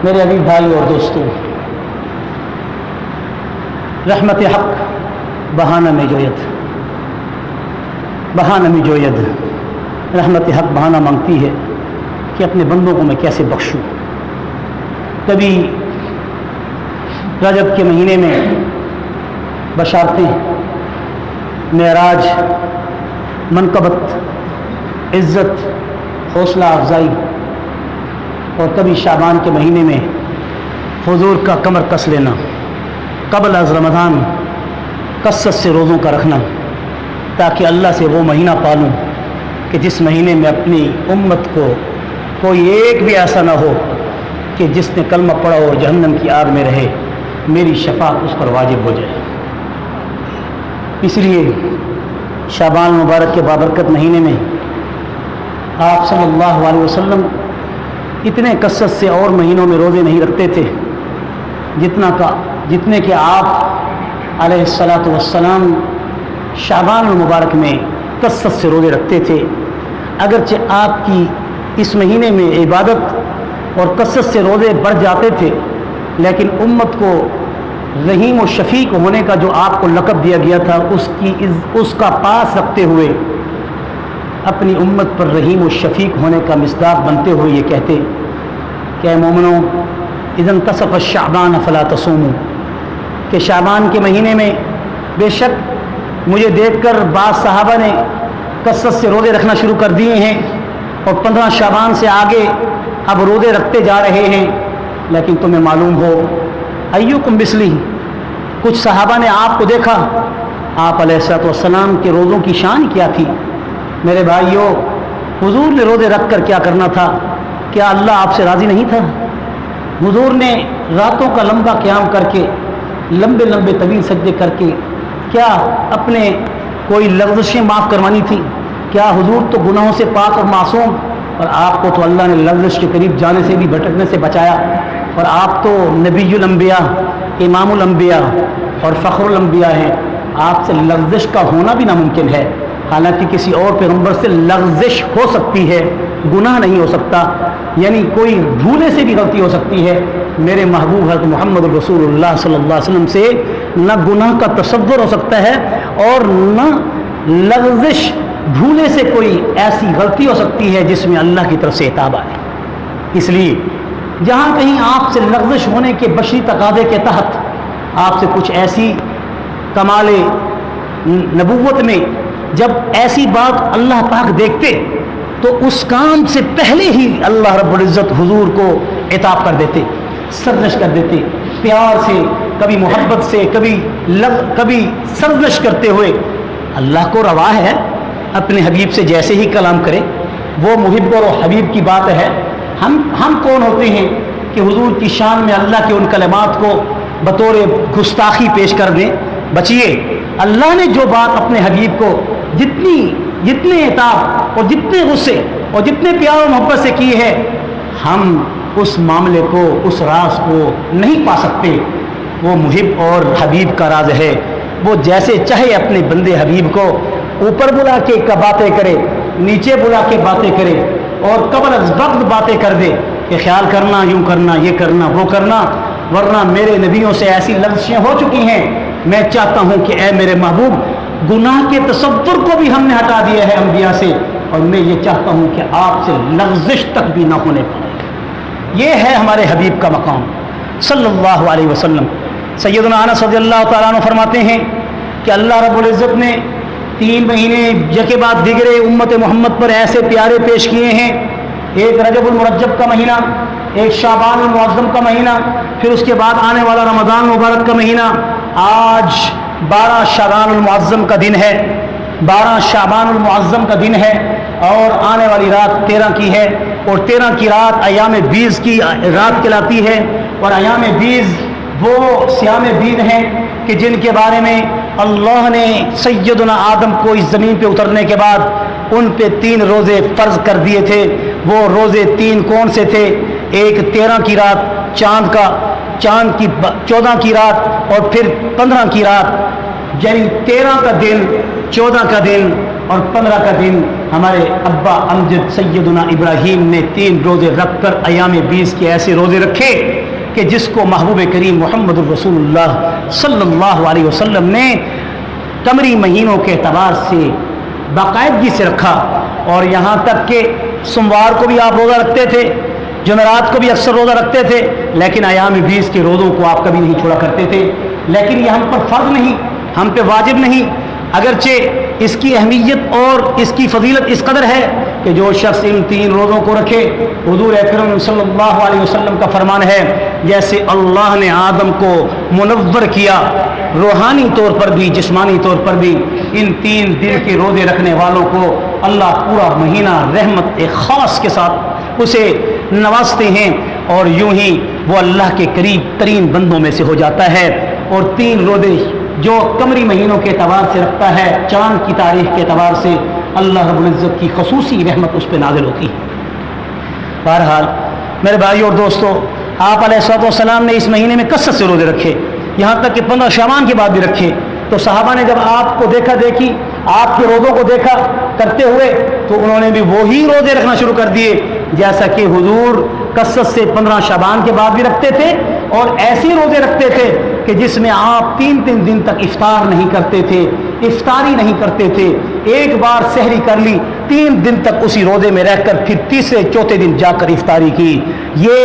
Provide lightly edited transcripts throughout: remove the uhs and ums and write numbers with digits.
میرے عزیز بھائی اور دوستوں، رحمت حق بہانہ میں جوید، بہانہ میں جوید، رحمت حق بہانہ مانگتی ہے کہ اپنے بندوں کو میں کیسے بخشوں۔ کبھی رجب کے مہینے میں بشارتیں، معراج، منقبت، عزت، حوصلہ افزائی، اور کبھی شعبان کے مہینے میں حضور کا کمر کس لینا، قبل از رمضان کثرت سے روزوں کا رکھنا، تاکہ اللہ سے وہ مہینہ پالوں کہ جس مہینے میں اپنی امت کو کوئی ایک بھی ایسا نہ ہو کہ جس نے کلمہ پڑھا ہو جہنم کی آگ میں رہے، میری شفاعت اس پر واجب ہو جائے۔ اس لیے شعبان مبارک کے بابرکت مہینے میں آپ صلی اللہ علیہ وسلم اتنے کثرت سے اور مہینوں میں روزے نہیں رکھتے تھے جتنے کہ آپ علیہ الصلاۃ والسلام شعبان المبارک میں کثرت سے روزے رکھتے تھے۔ اگرچہ آپ کی اس مہینے میں عبادت اور کثرت سے روزے بڑھ جاتے تھے، لیکن امت کو رحیم و شفیق ہونے کا جو آپ کو لقب دیا گیا تھا اس کا پاس رکھتے ہوئے اپنی امت پر رحیم و شفیق ہونے کا مصداق بنتے ہوئے یہ کہتے کہ اے مومنوں، اذا انتصف الشعبان فلا تصوموا، کہ شعبان کے مہینے میں بے شک مجھے دیکھ کر بعض صحابہ نے کثرت سے روزے رکھنا شروع کر دیے ہیں اور 15 شعبان سے آگے اب روزے رکھتے جا رہے ہیں، لیکن تمہیں معلوم ہو ایوکم مثلی، کچھ صحابہ نے آپ کو دیکھا، آپ علیہ الصلوۃ والسلام کے روزوں کی شان کیا تھی۔ میرے بھائیوں، حضور نے روزے رکھ کر کیا کرنا تھا؟ کیا اللہ آپ سے راضی نہیں تھا؟ حضور نے راتوں کا لمبا قیام کر کے، لمبے لمبے طویل سجدے کر کے کیا اپنے کوئی لغزشیں معاف کروانی تھی؟ کیا حضور تو گناہوں سے پاک اور معصوم، اور آپ کو تو اللہ نے لغزش کے قریب جانے سے بھی، بھٹکنے سے بچایا، اور آپ تو نبی الانبیاء، امام الانبیاء اور فخر الانبیاء ہیں، آپ سے لغزش کا ہونا بھی ناممکن ہے۔ حالانکہ کسی اور پیغمبر سے لغزش ہو سکتی ہے، گناہ نہیں ہو سکتا، یعنی کوئی بھولے سے بھی غلطی ہو سکتی ہے۔ میرے محبوب حضرت محمد رسول اللہ صلی اللہ علیہ وسلم سے نہ گناہ کا تصور ہو سکتا ہے اور نہ لغزش، بھولے سے کوئی ایسی غلطی ہو سکتی ہے جس میں اللہ کی طرف سے عتاب آئے۔ اس لیے جہاں کہیں آپ سے لغزش ہونے کے بشری تقاضے کے تحت آپ سے کچھ ایسی کمال نبوت میں جب ایسی بات اللہ پاک دیکھتے تو اس کام سے پہلے ہی اللہ رب العزت حضور کو عتاب کر دیتے، سرزنش کر دیتے، پیار سے، کبھی محبت سے، کبھی سرزنش کرتے ہوئے۔ اللہ کو روا ہے اپنے حبیب سے جیسے ہی کلام کرے، وہ محب اور حبیب کی بات ہے۔ ہم کون ہوتے ہیں کہ حضور کی شان میں اللہ کے ان کلمات کو بطور گستاخی پیش کر دیں؟ بچیے، اللہ نے جو بات اپنے حبیب کو جتنے عتاب اور جتنے غصے اور جتنے پیار و محبت سے کی ہے، ہم اس معاملے کو، اس راز کو نہیں پا سکتے۔ وہ محب اور حبیب کا راز ہے، وہ جیسے چاہے اپنے بندے حبیب کو اوپر بلا کے باتیں کرے، نیچے بلا کے باتیں کرے، اور قبل از وقت باتیں کر دے کہ خیال کرنا، یوں کرنا، یہ کرنا، وہ کرنا، ورنہ میرے نبیوں سے ایسی لغزشیں ہو چکی ہیں۔ میں چاہتا ہوں کہ اے میرے محبوب، گناہ کے تصور کو بھی ہم نے ہٹا دیا ہے انبیاء سے، اور میں یہ چاہتا ہوں کہ آپ سے لغزش تک بھی نہ ہونے پائے۔ یہ ہے ہمارے حبیب کا مقام صلی اللہ علیہ وسلم۔ سیدنا انس رضی اللہ تعالیٰ عنہ فرماتے ہیں کہ اللہ رب العزت نے 3 مہینے یکے بعد دیگرے امت محمد پر ایسے پیارے پیش کیے ہیں، ایک رجب المرجب کا مہینہ، ایک شعبان المعظم کا مہینہ، پھر اس کے بعد آنے والا رمضان مبارک کا مہینہ۔ آج 12 شعبان المعظم کا دن ہے، 12 شعبان المعظم کا دن ہے، اور آنے والی رات 13 کی ہے، اور 13 کی رات ایام بیز کی رات کہلاتی ہے، اور ایام بیز وہ صیام بیز ہیں کہ جن کے بارے میں اللہ نے سیدنا آدم کو اس زمین پہ اترنے کے بعد ان پہ 3 روزے فرض کر دیے تھے۔ وہ روزے 3 کون سے تھے؟ ایک 13 کی رات، چاند کی 14 کی رات، اور پھر 15 کی رات، یعنی 13 کا دن، 14 کا دن اور 15 کا دن ہمارے ابا امجد سیدنا ابراہیم نے 3 روزے رکھ کر ایام 20 کے ایسے روزے رکھے کہ جس کو محبوب کریم محمد الرسول اللہ صلی اللہ علیہ وسلم نے قمری مہینوں کے اعتبار سے باقاعدگی سے رکھا، اور یہاں تک کہ سوموار کو بھی آپ روزہ رکھتے تھے، جمعرات کو بھی اکثر روزہ رکھتے تھے، لیکن ایام 20 کے روزوں کو آپ کبھی نہیں چھوڑا کرتے تھے۔ لیکن یہ ہم پر فرض نہیں، ہم پہ واجب نہیں، اگرچہ اس کی اہمیت اور اس کی فضیلت اس قدر ہے کہ جو شخص ان 3 روزوں کو رکھے، حضور اکرم صلی اللہ علیہ وسلم کا فرمان ہے جیسے اللہ نے آدم کو منور کیا روحانی طور پر بھی جسمانی طور پر بھی، ان 3 دن کے روزے رکھنے والوں کو اللہ پورا مہینہ رحمت خاص کے ساتھ اسے نوازتے ہیں، اور یوں ہی وہ اللہ کے قریب ترین بندوں میں سے ہو جاتا ہے۔ اور 3 روزے جو قمری مہینوں کے اعتبار سے رکھتا ہے، چاند کی تاریخ کے اعتبار سے اللہ رب العزت کی خصوصی رحمت اس پہ نازل ہوتی ہے۔ بہرحال میرے بھائیو اور دوستو، آپ علیہ الصلوۃ والسلام نے اس مہینے میں کثرت سے روزے رکھے، یہاں تک کہ 15 شعبان کے بعد بھی رکھے۔ تو صحابہ نے جب آپ کو دیکھی آپ کے روزوں کو دیکھا کرتے ہوئے، تو انہوں نے بھی وہی روزے رکھنا شروع کر دیے جیسا کہ حضور کثرت سے 15 شعبان کے بعد بھی رکھتے تھے، اور ایسے روزے رکھتے تھے کہ جس میں آپ 3 دن تک افطار نہیں کرتے تھے، افطاری نہیں کرتے تھے، ایک بار سحری کر لی، 3 دن تک اسی روزے میں رہ کر پھر تیسرے چوتھے دن جا کر افطاری کی۔ یہ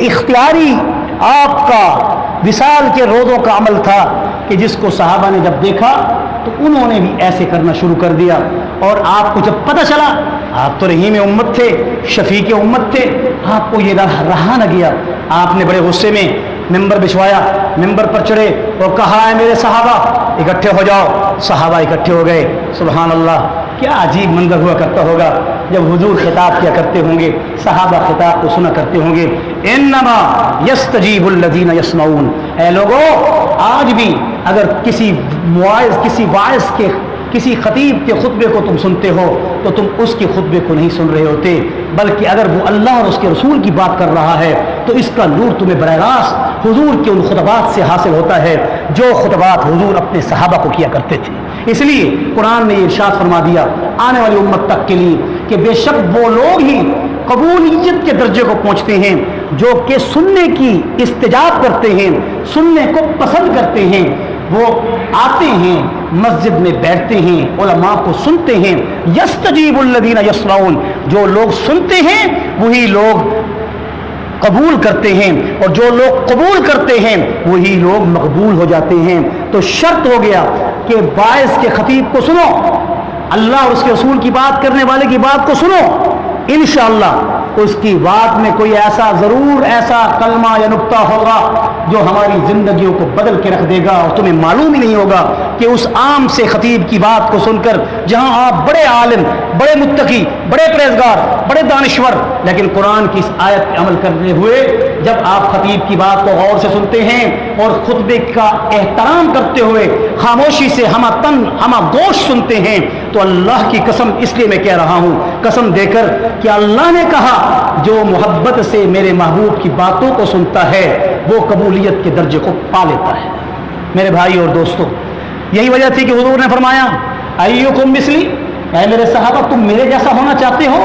اختیاری آپ کا وصال کے روزوں کا عمل تھا کہ جس کو صحابہ نے جب دیکھا تو انہوں نے بھی ایسے کرنا شروع کر دیا، اور آپ کو جب پتہ چلا، آپ تو رحیم امت تھے، شفیق امت تھے، آپ کو یہ رہا نہ گیا، آپ نے بڑے غصے میں ممبر بچھوایا، ممبر پر چڑھے اور کہا ہے میرے صحابہ اکٹھے ہو جاؤ۔ صحابہ اکٹھے ہو گئے۔ سبحان اللہ، کیا عجیب منظر ہوا کرتا ہوگا جب حضور خطاب کیا کرتے ہوں گے، صحابہ خطاب کو سنا کرتے ہوں گے، انما یستجیب الذین یسمعون۔ اے لوگو، آج بھی اگر کسی واعظ کے کسی خطیب کے خطبے کو تم سنتے ہو تو تم اس کے خطبے کو نہیں سن رہے ہوتے، بلکہ اگر وہ اللہ اور اس کے رسول کی بات کر رہا ہے تو اس کا نور تمہیں براہ راست حضور کے ان خطبات سے حاصل ہوتا ہے جو خطبات حضور اپنے صحابہ کو کیا کرتے تھے۔ اس لیے قرآن نے یہ ارشاد فرما دیا آنے والی امت تک کے لیے کہ بے شک وہ لوگ ہی قبولیت کے درجے کو پہنچتے ہیں جو کہ سننے کی استجاب کرتے ہیں، سننے کو پسند کرتے ہیں، وہ آتے ہیں، مسجد میں بیٹھتے ہیں، علماء کو سنتے ہیں۔ یستجیب الذین یسمعون، جو لوگ سنتے ہیں وہی لوگ قبول کرتے ہیں، اور جو لوگ قبول کرتے ہیں وہی لوگ مقبول ہو جاتے ہیں۔ تو شرط ہو گیا کہ باعث کے خطیب کو سنو، اللہ اور اس کے رسول کی بات کرنے والے کی بات کو سنو، انشاءاللہ اس کی بات میں کوئی ضرور ایسا کلمہ یا نقطہ ہوگا جو ہماری زندگیوں کو بدل کے رکھ دے گا، اور تمہیں معلوم ہی نہیں ہوگا کہ اس عام سے خطیب کی بات کو سن کر جہاں آپ بڑے عالم، بڑے متقی، بڑے پرہیزگار، بڑے دانشور، لیکن قرآن کی اس آیت پہ عمل کرتے ہوئے جب آپ خطیب کی بات کو غور سے سنتے ہیں اور خطبے کا احترام کرتے ہوئے خاموشی سے ہمہ تن ہمہ گوش سنتے ہیں، تو اللہ کی قسم اس لیے میں کہہ رہا ہوں، قسم دے کر کہ اللہ نے کہا جو محبت سے میرے محبوب کی باتوں کو سنتا ہے وہ قبولیت کے درجے کو پا لیتا ہے۔ میرے بھائی اور دوستو، یہی وجہ تھی کہ حضور نے فرمایا ایکم مثلی، اے میرے صحابہ تم میرے جیسا ہونا چاہتے ہو؟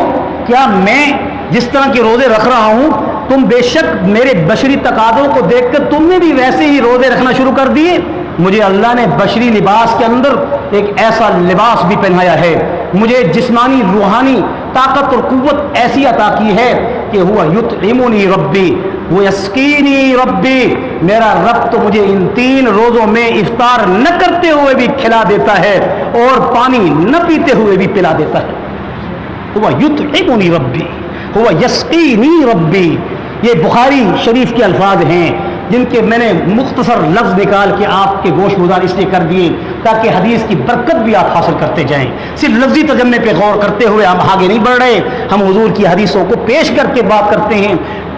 کیا میں جس طرح کے روزے رکھ رہا ہوں تم بے شک میرے بشری تقاضوں کو دیکھ کر تم نے بھی ویسے ہی روزے رکھنا شروع کر دیے؟ مجھے اللہ نے بشری لباس کے اندر ایک ایسا لباس بھی پہنایا ہے، مجھے جسمانی روحانی طاقت اور قوت ایسی عطا کی ہے کہ ہوا یطعمنی ربی ویسقینی ربی، میرا رب تو مجھے ان 3 روزوں میں افطار نہ کرتے ہوئے بھی کھلا دیتا ہے اور پانی نہ پیتے ہوئے بھی پلا دیتا ہے۔ ہوا یطعمنی ربی ہوا یسقینی ربی، یہ بخاری شریف کے الفاظ ہیں جن کے میں نے مختصر لفظ نکال کے آپ کے گوش گزار اس لیے کر دیے تاکہ حدیث کی برکت بھی آپ حاصل کرتے جائیں۔ صرف لفظی ترجمے پہ غور کرتے ہوئے ہم آگے نہیں بڑھ رہے، ہم حضور کی حدیثوں کو پیش کر کے بات کرتے ہیں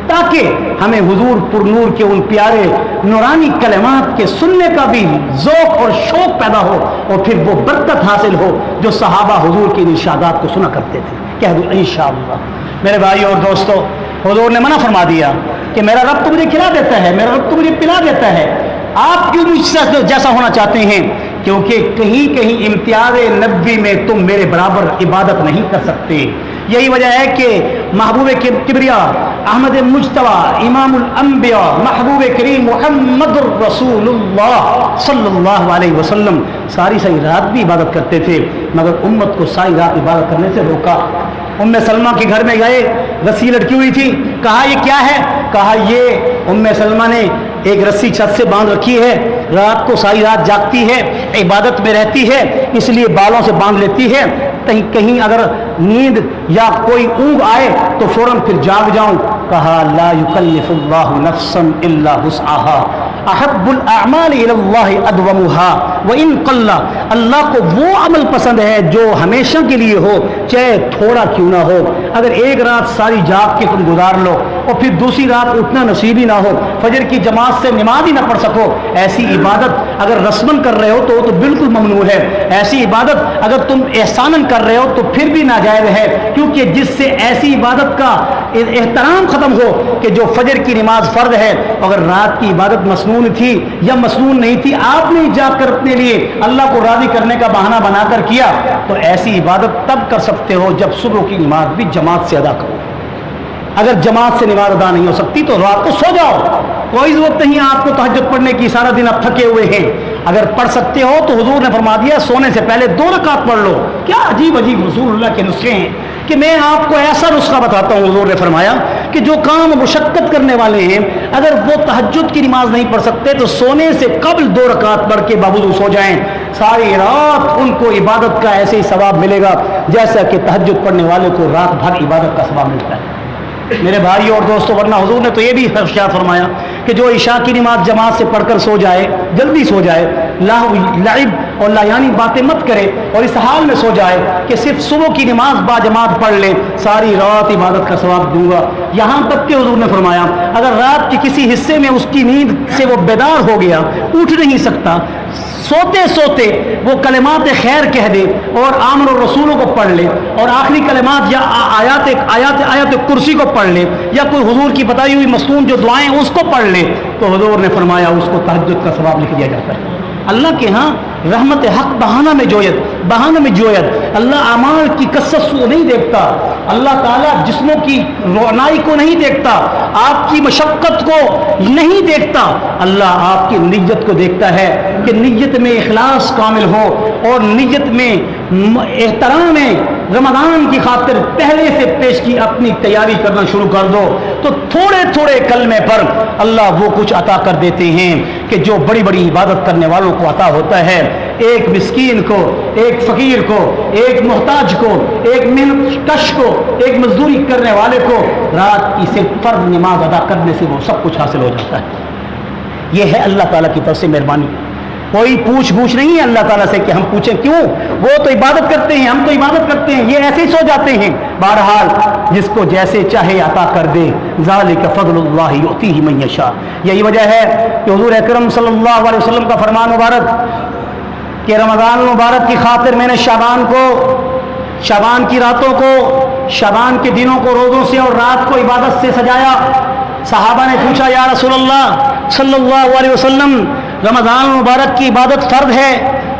تاکہ ہمیں حضور پر نور کے ان پیارے نورانی کلمات کے سننے کا بھی ذوق اور شوق پیدا ہو، اور پھر وہ برکت حاصل ہو جو صحابہ حضور کے ارشادات کو سنا کرتے تھے۔ کہہ دو انشاءاللہ۔ میرے بھائی اور دوستو، حضور نے منع فرما دیا کہ میرا رب تو مجھے کھلا دیتا ہے، میرا رب تو مجھے پلا دیتا ہے، آپ کیوں مجھ سے جیسا ہونا چاہتے ہیں کیونکہ کہیں کہیں امتیاز نبی میں تم میرے برابر عبادت نہیں کر سکتے. یہی وجہ ہے کہ محبوب کبریا احمد مجتبی امام الانبیاء محبوب کریم محمد الرسول اللہ صلی اللہ علیہ وسلم ساری رات بھی عبادت کرتے تھے، مگر امت کو ساری رات عبادت کرنے سے روکا. سلمہ کے گھر میں گئے، رسی لٹکی ہوئی تھی، کہا یہ کیا ہے؟ کہا یہ سلمہ نے ایک رسی چھت سے باندھ رکھی ہے، رات کو ساری رات جاگتی ہے، عبادت میں رہتی ہے، اس لیے بالوں سے باندھ لیتی ہے، کہیں اگر نیند یا کوئی اونگ آئے تو فوراً پھر جاگ جاؤں. کہا لا یکلف اللہ نفسا الا وسعها احب الاعمال الى اللہ ادومها وان قل. اللہ کو وہ عمل پسند ہے جو ہمیشہ کے لیے ہو، چاہے تھوڑا کیوں نہ ہو. اگر ایک رات ساری جاگ کے تم گزار لو اور پھر دوسری رات اٹھنا نصیب ہی نہ ہو، فجر کی جماعت سے نماز ہی نہ پڑھ سکو، ایسی عبادت اگر رسمن کر رہے ہو تو وہ تو بالکل ممنوع ہے. ایسی عبادت اگر تم احسانن کر رہے ہو تو پھر بھی ناجائز ہے، کیونکہ جس سے ایسی عبادت کا احترام ختم ہو کہ جو فجر کی نماز فرض ہے، اگر رات کی عبادت مسنون تھی یا مسنون نہیں تھی، آپ نے جاگ کر اپنے لیے اللہ کو راضی کرنے کا بہانہ بنا کر کیا، تو ایسی عبادت تب کر سکتے ہو جب صبح کی نماز بھی جماعت سے ادا کرو. اگر جماعت سے نماز ادا نہیں ہو سکتی تو رات کو سو جاؤ، کوئی ضرورت نہیں آپ کو تہجد پڑھنے کی، سارا دن آپ تھکے ہوئے ہیں. اگر پڑھ سکتے ہو تو حضور نے فرما دیا سونے سے پہلے 2 رکعت پڑھ لو. کیا عجیب عجیب رسول اللہ کے نسخے ہیں کہ میں آپ کو ایسا نسخہ بتاتا ہوں. حضور نے فرمایا کہ جو کام مشقت کرنے والے ہیں اگر وہ تہجد کی نماز نہیں پڑھ سکتے تو سونے سے قبل 2 رکعت پڑھ کے باوضو سو جائیں، ساری رات ان کو عبادت کا ایسے ہی ثواب ملے گا جیسا کہ تہجد پڑھنے والے کو رات بھر عبادت کا ثواب ملتا ہے. میرے بھائیو اور دوستو، ورنہ حضور نے تو یہ بھی ارشاد فرمایا کہ جو عشاء کی نماز جماعت سے پڑھ کر سو جائے، جلدی سو جائے، لعب اور لایانی باتیں مت کرے اور اس حال میں سو جائے کہ صرف صبح کی نماز با جماعت پڑھ لے، ساری رات عبادت کا ثواب دوں گا. یہاں تک کہ حضور نے فرمایا اگر رات کے کسی حصے میں اس کی نیند سے وہ بیدار ہو گیا، اٹھ نہیں سکتا، سوتے سوتے وہ کلمات خیر کہہ دے اور آمن الرسولوں کو پڑھ لے اور آخری کلمات یا آیات کرسی کو پڑھ لے یا کوئی حضور کی بتائی ہوئی مصنون جو دعائیں اس کو پڑھ لے، تو حضور نے فرمایا اس کو تہجد کا ثواب لکھ دیا جاتا ہے. اللہ کے ہاں رحمت حق بہانہ میں جویت. اللہ اعمال کی کثرت کو نہیں دیکھتا، اللہ تعالیٰ جسموں کی رونائی کو نہیں دیکھتا، آپ کی مشقت کو نہیں دیکھتا، اللہ آپ کی نیت کو دیکھتا ہے کہ نیت میں اخلاص کامل ہو اور نیت میں احترام رمضان کی خاطر پہلے سے پیش کی اپنی تیاری کرنا شروع کر دو تو تھوڑے تھوڑے کلمے پر اللہ وہ کچھ عطا کر دیتے ہیں کہ جو بڑی بڑی عبادت کرنے والوں کو عطا ہوتا ہے. ایک مسکین کو، ایک فقیر کو، ایک محتاج کو، ایک محنت کش کو، ایک مزدوری کرنے والے کو رات کی صرف فرض نماز ادا کرنے سے وہ سب کچھ حاصل ہو جاتا ہے. یہ ہے اللہ تعالیٰ کی طرف سے مہربانی. کوئی پوچھ نہیں ہے اللہ تعالیٰ سے کہ ہم پوچھیں کیوں، وہ تو عبادت کرتے ہیں، ہم تو عبادت کرتے ہیں، یہ ایسے ہی سو جاتے ہیں. بہرحال جس کو جیسے چاہے عطا کر دے، ذالک فضل اللہ یؤتیہ من یشاء. یہی وجہ ہے کہ حضور اکرم صلی اللہ علیہ وسلم کا فرمان مبارک کہ رمضان مبارک کی خاطر میں نے شعبان کی راتوں کو، شعبان کے دنوں کو روزوں سے اور رات کو عبادت سے سجایا. صحابہ نے پوچھا یا رسول اللہ صلی اللہ علیہ وسلم، رمضان مبارک کی عبادت فرض ہے،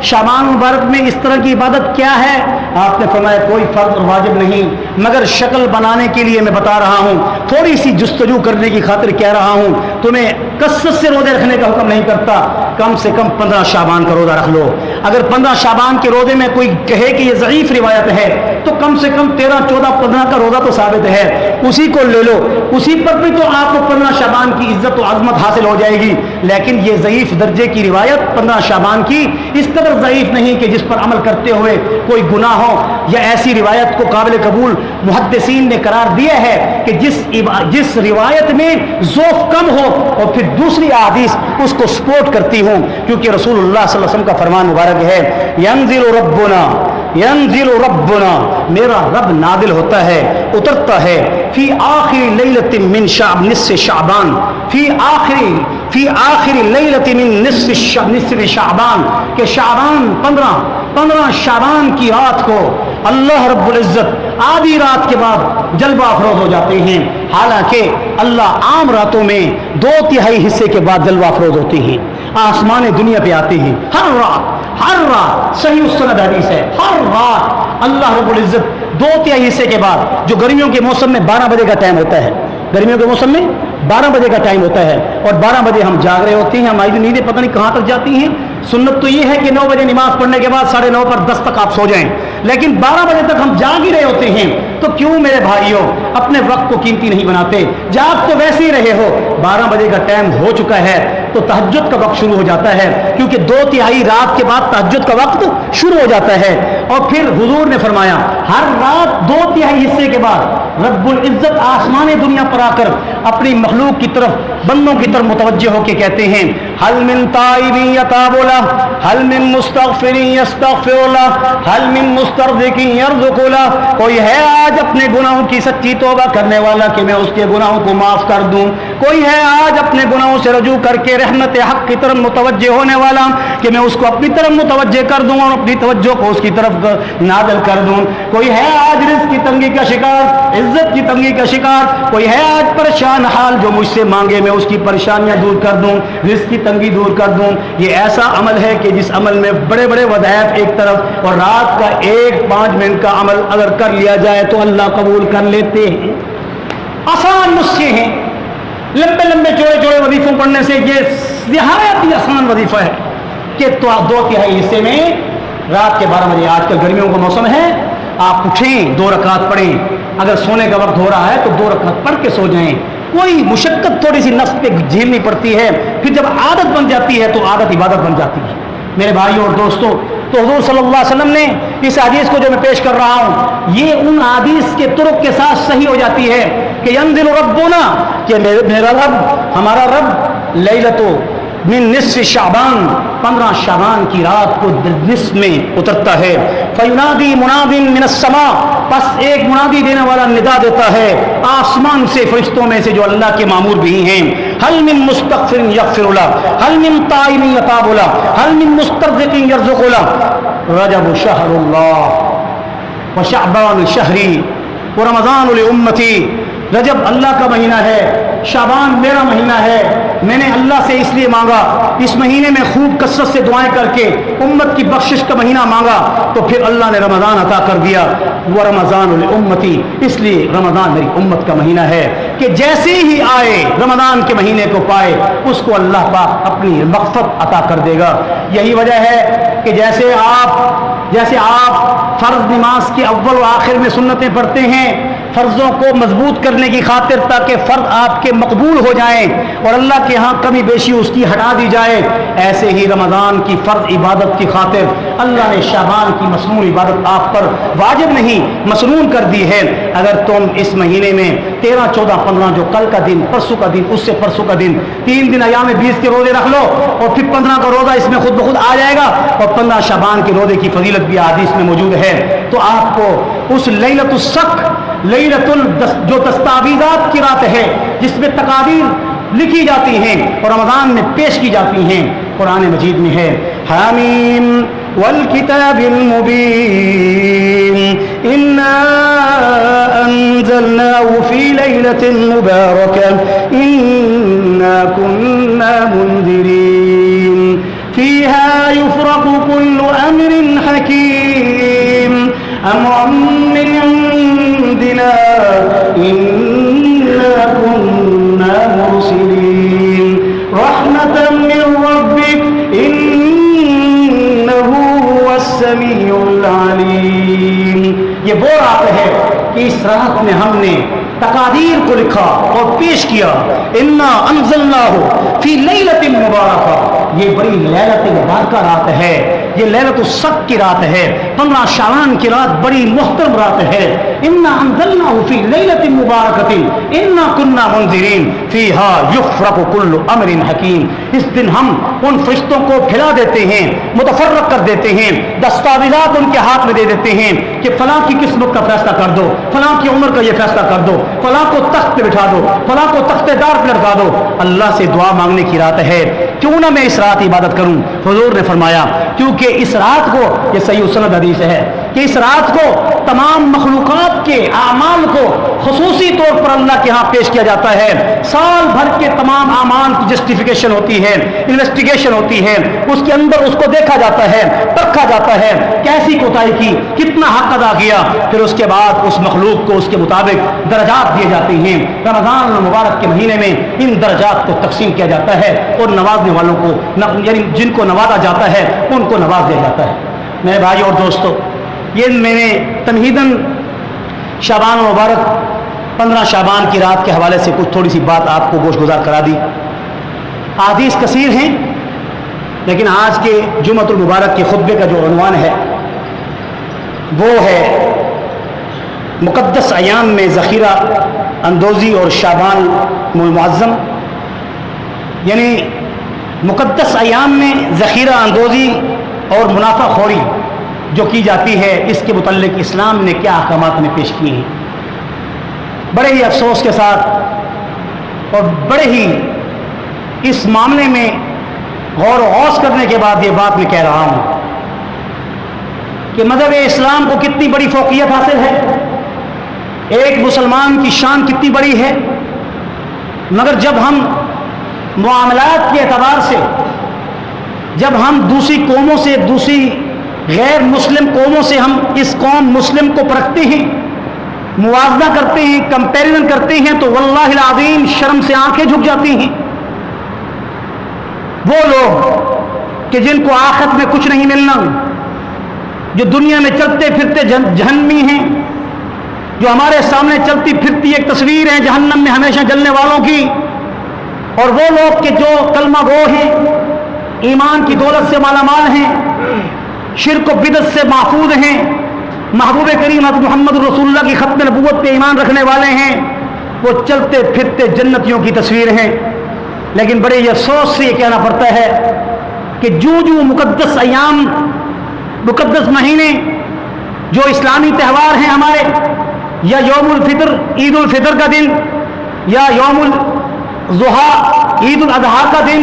شعبان مبارک میں اس طرح کی عبادت کیا ہے؟ آپ نے فرمایا کوئی فرض اور واجب نہیں، مگر شکل بنانے کے لیے میں بتا رہا ہوں، تھوڑی سی جستجو کرنے کی خاطر کہہ رہا ہوں. تمہیں کثرت سے روزے رکھنے کا حکم نہیں کرتا، کم سے کم 15 شعبان کا روزہ رکھ لو. اگر 15 شعبان کے روزے میں کوئی کہے کہ یہ ضعیف روایت ہے تو کم سے کم 13, 14, 15 کا روزہ تو ثابت ہے، اسی کو لے لو. اسی پر بھی تو آپ کو 15 شعبان کی عزت و عظمت حاصل ہو جائے گی. لیکن یہ ضعیف درجے کی روایت 15 شعبان کی اس قدر ضعیف نہیں کہ جس پر عمل کرتے ہوئے کوئی گناہ ہو، یا ایسی روایت کو قابل قبول محدثین نے قرار دیا ہے کہ جس روایت میں ذوق کم ہو اور پھر دوسری احادیث اس کو سپورٹ کرتی ہوں، کیونکہ رسول اللہ صلی اللہ علیہ وسلم کا فرمان مبارک ہے ینزل ربنا، میرا رب نازل ہوتا ہے، اترتا ہے فی آخری لیلۃ من نصف شعبان، فی آخری لیلۃ من نصف شعبان، کہ شعبان 15 شعبان کی رات کو اللہ رب العزت آدھی رات کے بعد جلوہ افروز ہو جاتے ہیں. حالانکہ اللہ عام راتوں میں 2/3 حصے کے بعد جلوہ افروز ہوتے ہیں، آسمان دنیا پہ آتے ہیں. ہر رات ہر رات، صحیح السند حدیث ہے، ہر رات اللہ رب العزت 2/3 حصے کے بعد، جو گرمیوں کے موسم میں 12 بجے کا ٹائم ہوتا ہے، گرمیوں کے موسم میں 12 بجے کا ٹائم ہوتا ہے، اور 12 بجے ہم جاگ رہے ہوتے ہیں، ہماری نیندیں پتہ نہیں کہاں تک جاتی ہیں۔ سنت تو یہ ہے کہ 9 بجے نماز پڑھنے کے بعد 9:30 پر 10 تک آپ سو جائیں، لیکن 12 بجے تک ہم جاگ ہی رہے ہوتے ہیں۔ تو کیوں میرے بھائیوں اپنے وقت کو قیمتی نہیں بناتے؟ جاگ تو ویسے ہی رہے ہو، 12 بجے کا ٹائم ہو چکا ہے تو تہجد کا وقت شروع ہو جاتا ہے، کیونکہ 2/3 رات کے بعد تہجد کا وقت شروع ہو جاتا ہے۔ اور پھر حضور نے فرمایا ہر رات 2/3 حصے کے بعد رب العزت آسمان دنیا پر آ کر اپنی مخلوق کی طرف، بندوں کی طرف متوجہ ہو کے کہتے ہیں حل من تائب یتاب لہ، حل من مستغفر یستغفر لہ، حل من مسترزق یرزق لہ۔ کوئی ہے آج اپنے گناہوں کی سچی توبہ کرنے والا کہ میں اس کے گناہوں کو معاف کر دوں؟ کوئی ہے آج اپنے گناہوں سے رجوع کر کے رحمت حق کی طرف متوجہ ہونے والا کہ میں اس کو اپنی طرف متوجہ کر دوں اور اپنی توجہ کو اس کی طرف نازل کر دوں؟ کوئی ہے آج رزق کی تنگی کا شکار، عزت کی تنگی کا شکار؟ کوئی ہے آج پریشان حال جو مجھ سے مانگے میں اس کی پریشانیاں دور کر دوں، رزق کی تنگی دور کر دوں؟ یہ ایسا عمل ہے کہ جس عمل میں بڑے بڑے وظائف ایک طرف اور رات کا 1-5 منٹ کا عمل اگر کر لیا جائے تو اللہ قبول کر لیتے ہیں۔ آسان نسخے ہیں، لمبے لمبے چوڑے چوڑے وظیفوں پڑھنے سے یہ نہایت ہی آسان وظیفہ ہے کہ تو 2/3 حصے میں رات کے 12 بجے، آج کل گرمیوں کا موسم ہے، آپ اٹھیں 2 رکعت پڑھیں، اگر سونے کا وقت ہو رہا ہے تو 2 رکعت پڑھ کے سو جائیں۔ کوئی مشقت تھوڑی سی نفس پہ جھیلنی پڑتی ہے، پھر جب عادت بن جاتی ہے تو عادت عبادت بن جاتی ہے۔ میرے بھائیوں اور دوستوں، تو حضور صلی اللہ علیہ وسلم نے اس حدیث کو جو میں پیش کر رہا ہوں، یہ ان حدیث کے طرق کے ساتھ صحیح ہو جاتی ہے کہ ینزل ربنا، کہ میرا رب، ہمارا رب لیلۃ من نصف شعبان، 15 شعبان کی رات کو نصف میں اترتا ہے۔ فینادی مناد من السماء، پس ایک منادی دینے والا ندا دیتا ہے آسمان سے، فرشتوں میں سے جو اللہ کے مامور بھی ہیں، حل من مستغفر یغفر لہ، حل من تائب یتاب لہ، حل من مسترزق یرزق لہ۔ رجب شہر اللہ وشعبان شہری ورمضان لامتی۔ رجب اللہ کا مہینہ ہے، شعبان میرا مہینہ ہے، میں نے اللہ سے اس لیے مانگا، اس مہینے میں خوب کثرت سے دعائیں کر کے امت کی بخشش کا مہینہ مانگا تو پھر اللہ نے رمضان عطا کر دیا۔ وہ رمضان لامتی، اس لیے رمضان میری امت کا مہینہ ہے کہ جیسے ہی آئے رمضان کے مہینے کو پائے اس کو اللہ پاک اپنی مغفرت عطا کر دے گا۔ یہی وجہ ہے کہ جیسے آپ فرض نماز کے اول و آخر میں سنتیں پڑھتے ہیں فرضوں کو مضبوط کرنے کی خاطر تاکہ فرض آپ کے مقبول ہو جائیں اور اللہ کے ہاں کمی بیشی اس کی ہٹا دی جائے، ایسے ہی رمضان کی فرض عبادت کی خاطر اللہ نے شعبان کی مسنون عبادت آپ پر واجب نہیں مسنون کر دی ہے۔ اگر تم اس مہینے میں 13، 14، 15 جو کل کا دن، پرسوں کا دن، اس سے پرسوں کا دن، 3 دن ایام 20 کے روزے رکھ لو اور پھر 15 کا روزہ اس میں خود بخود آ جائے گا اور 15 شعبان کے روزے کی فضیلت بھی حدیث میں موجود ہے، تو آپ کو اس لیلۃ الشک، جو دستاویزات کی رات ہے جس میں تقادیر لکھی جاتی ہیں اور رمضان میں پیش کی جاتی ہیں، قرآن مجید میں ہے حامیم والکتاب المبین انا انزلناه فی لیلۃ مبارکہ انا کنا منذرین فیہا یفرق کل امر حکیم امرا من عندنا انا كنا مرسلين رحمة من ربك انه هو السميع العليم۔ یہ وہ رات ہے کہ اس رات میں ہم نے تقادیر کو لکھا اور پیش کیا، انا انزلناہ فی لیلۃ مبارکہ، یہ بڑی لیلۃ مبارکہ رات ہے، یہ لیلۃ الشک کی رات ہے، 15 شعبان کی رات بڑی محترم رات ہے۔ انا انزلناہ فی لیلۃ مبارکۃ انا کنا منذرین فیہا یفرق کل امر حکیم۔ اس دن ہم ان فرشتوں کو پھیلا دیتے ہیں، متفرق کر دیتے ہیں، دستاویزات ان کے ہاتھ میں دے دیتے ہیں کہ فلاں کی قسمت کا فیصلہ کر دو، فلاں کی عمر کا یہ فیصلہ کر دو، فلاں کو تخت پہ بٹھا دو، فلاں کو تخت دار پہ لٹکا دو۔ اللہ سے دعا مانگنے کی رات ہے، کیوں نہ میں اس رات عبادت کروں؟ حضور نے فرمایا کیونکہ اس رات کو، یہ صحیح سند حدیث ہے، کہ اس رات کو تمام مخلوقات کے اعمال کو خصوصی طور پر اللہ کے ہاں پیش کیا جاتا ہے. سال بھر کے تمام اعمال کی جسٹیفیکیشن ہوتی ہے, انویسٹیگیشن ہوتی ہے, اس کے اندر اس کو دیکھا جاتا ہے, پرکھا جاتا ہے, کیسی کوتاہی کی, کتنا حق ادا کیا. پھر اس کے بعد اس مخلوق کو اس کے مطابق درجات دیے جاتے ہیں. رمضان المبارک کے مہینے میں ان درجات کو تقسیم کیا جاتا ہے اور نوازنے والوں کو, یعنی جن کو نوازا جاتا ہے ان کو نواز دیا جاتا ہے. میرے بھائی اور دوستو, یہ میں نے تمہیداً شعبان المبارک 15 شعبان کی رات کے حوالے سے کچھ تھوڑی سی بات آپ کو گوش گزار کرا دی. احادیث کثیر ہیں, لیکن آج کے جمعۃ المبارک کے خطبے کا جو عنوان ہے وہ ہے مقدس ایام میں ذخیرہ اندوزی اور شعبان المعظم. یعنی مقدس ایام میں ذخیرہ اندوزی اور منافع خوری جو کی جاتی ہے, اس کے متعلق اسلام نے کیا احکامات میں پیش کیے ہیں. بڑے ہی افسوس کے ساتھ اور بڑے ہی اس معاملے میں غور و غوص کرنے کے بعد یہ بات میں کہہ رہا ہوں کہ مذہب اسلام کو کتنی بڑی فوقیت حاصل ہے, ایک مسلمان کی شان کتنی بڑی ہے, مگر جب ہم معاملات کے اعتبار سے, جب ہم دوسری قوموں سے, دوسری غیر مسلم قوموں سے ہم اس قوم مسلم کو پرکھتے ہیں, موازنہ کرتے ہیں, کمپیریزن کرتے ہیں, تو واللہ العظیم شرم سے آنکھیں جھک جاتی ہیں. وہ لوگ کہ جن کو آخرت میں کچھ نہیں ملنا, جو دنیا میں چلتے پھرتے جہنمی ہیں, جو ہمارے سامنے چلتی پھرتی ایک تصویر ہے جہنم میں ہمیشہ جلنے والوں کی, اور وہ لوگ کہ جو کلمہ گو ہیں, ایمان کی دولت سے مالا مال ہیں, شرک و بدعت سے محفوظ ہیں, محبوب کریم حضرت محمد رسول اللہ کی ختم نبوت پہ ایمان رکھنے والے ہیں, وہ چلتے پھرتے جنتیوں کی تصویر ہیں. لیکن بڑے یہ افسوس سے یہ کہنا پڑتا ہے کہ جو مقدس ایام, مقدس مہینے جو اسلامی تہوار ہیں ہمارے, یا یوم الفطر عید الفطر کا دن, یا یوم الضحیٰ عید الاضحیٰ کا دن,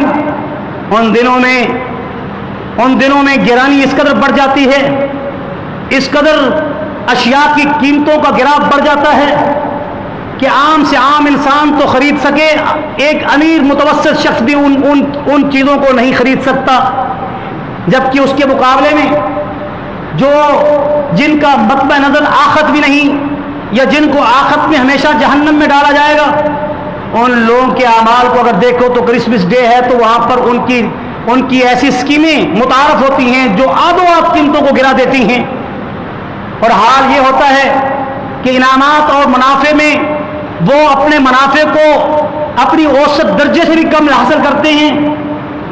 ان دنوں میں گرانی اس قدر بڑھ جاتی ہے, اس قدر اشیاء کی قیمتوں کا گراف بڑھ جاتا ہے کہ عام سے عام انسان تو خرید سکے, ایک امیر متوسط شخص بھی ان چیزوں کو نہیں خرید سکتا, جبکہ اس کے مقابلے میں جن کا مقبہ نظر آخرت بھی نہیں, یا جن کو آخرت میں ہمیشہ جہنم میں ڈالا جائے گا, ان لوگوں کے اعمال کو اگر دیکھو تو کرسمس ڈے ہے تو وہاں پر ان کی ایسی اسکیمیں متعارف ہوتی ہیں جو آدھو آدھ قیمتوں کو گرا دیتی ہیں. اور حال یہ ہوتا ہے کہ انعامات اور منافع میں وہ اپنے منافع کو اپنی اوسط درجے سے بھی کم حاصل کرتے ہیں.